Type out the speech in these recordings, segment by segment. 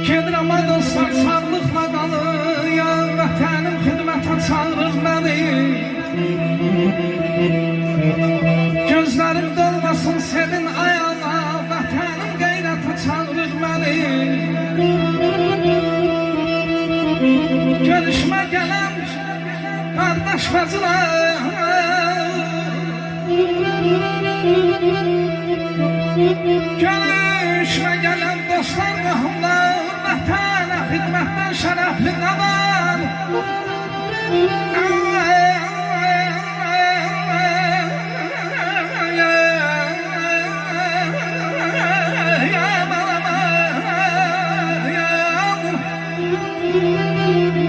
Gedirəm ay dostlar sağlıqla qalıyam, vətənim xidmətə çağırır məni. Gözlərim dolmasın senin ayağına, vətənim qeyrətə çağırır məni. Görüşmə gələm qardaş bacılar, görüşmə gələm dostlar qohumlar, vətənə xidmətdən şərəfli nə var?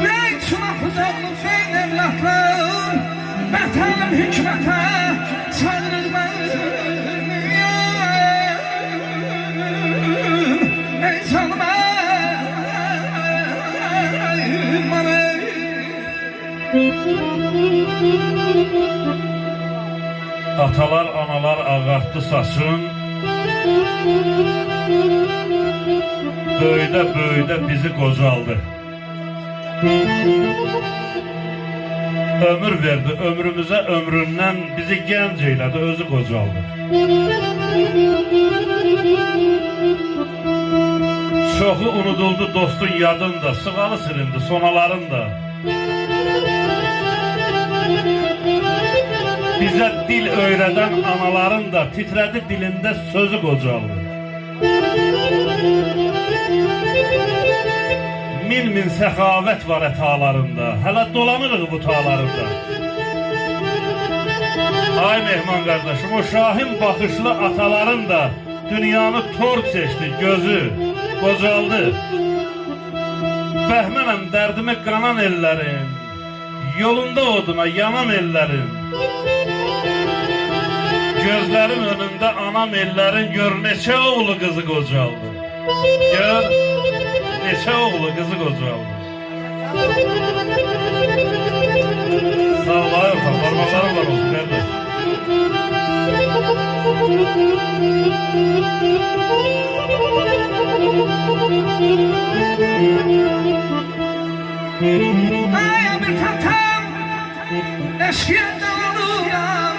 Ne üçün axıcaqlıq beyin evlatlar, vətənim hikmətə çağırır məni. Ey canım Atalar, analar ağarttı saçın, böyüdə bizi qocaldı. Ömür verdi ömrümüze, ömründən bizi gənc eylədi, özü qocaldı. Çoxu unuduldu dostun yadında, sığalı silindi sonalarında. Bize dil öğreden anaların da titredi dilinde sözü qocaldı. Min səxavət var ətalarında, hələ dolanırıq bu tağlarında. Ay mehman qardaşım, o şahin baxışlı ataların da dünyanı tor seçdi, gözü qocaldı. Bəhmənəm dərdimi qanan ellərin, yolunda oduna yanan ellərin. Gözlərin önündə anam ellərin, gör neçə oğlu qızı qocaldı. Gör neçə oğlu qızı qocaldı. Sağ ol ayırma, parmaqlarım var olsun qardaş. Ay bir tatam, eşkiyenden oluram.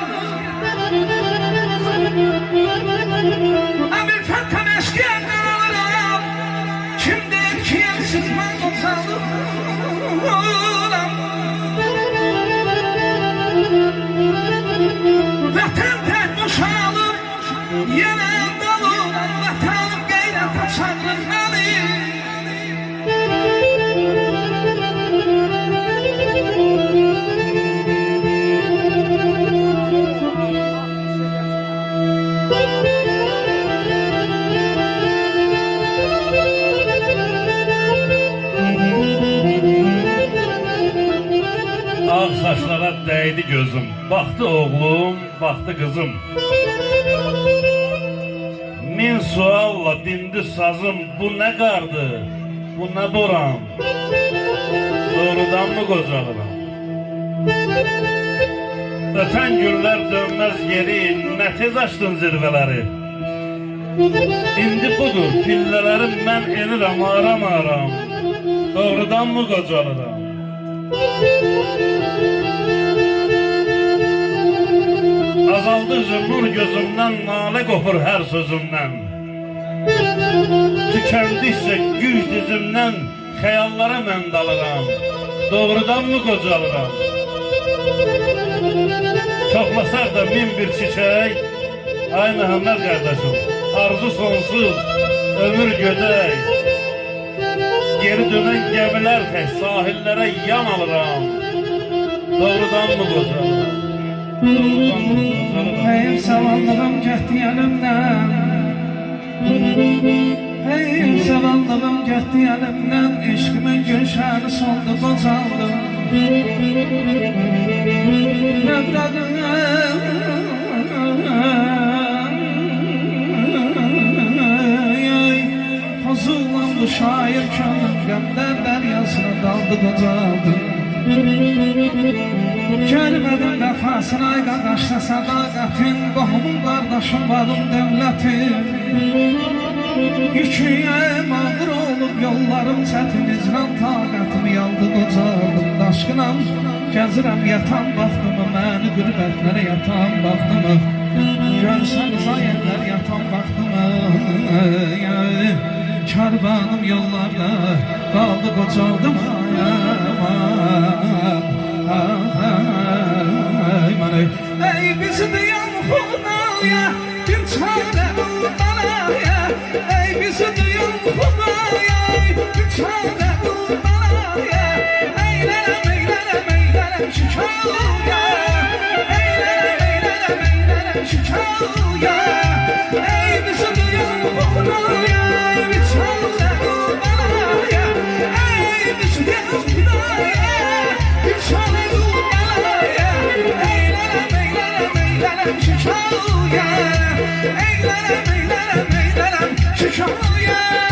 Ay bir tatam, eşkiyenden oluram. Kim der ki yersiz ben utanırım. Vatan tek boşalır, yanımda oluram. Vatanım gayrete çağırır beni. Ağ saçlara değdi gözüm, baktı oğlum, baktı kızım. Min sualla dindi sazım, bu ne kardı, bu ne boran? Doğrudan mı qocalıram? Öten günler dönmez geri, ne tez açtın zirveleri. İndi budur, pillələrim mən enirəm aram-aram. Doğrudan mı qocalıram? Azaldıqca nur gözümdən, nalə qopur hər sözümdən. Tükəndikcə güc dizimdən, xəyallara mən dalıram. Doğrudan mı qocalıram? Toplasar da min bir çiçək, ay Məhəmməd qardaşım, arzu sonsuz, ömür gödək. Geri dönən gəmilər tək sahillərə yan alıram. Doğrudan mı qocalıram? Heyim savallığım getdi əlimdən. Heyim savallığım getdi əlimdən. Eşqimin gülşəni soldu qocaldım. Nəblədim Huzurlandı şair könlüm, qəmlər dəryasına daldı qocaldım. Görmədim vəfasına qardaşla sədaqətin, qohumun qardaşım varım devlətin. Yüküyəm ağır oldu olub yollarım çətin icran taqatımı yaldı qocaldım daşqınam gəzirəm yatan vaxtımı məni qürbətlərə yatan vaxtımı görsən zayənlər yatan vaxtımı karvanım yollarda qaldı qocaldım ey bizi duyan xudaya kim çare balaya ey bizi duyan xudaya kim çare balaya eylelem eylelem eylelem şikaya eylelem eylelem eylelem şikaya ey bizi duyan xudaya kim çare balaya ey bizi duyan xudaya kim çare balaya eylelem eylelem eylelem şikaya eylelem eylelem eylelem şikaya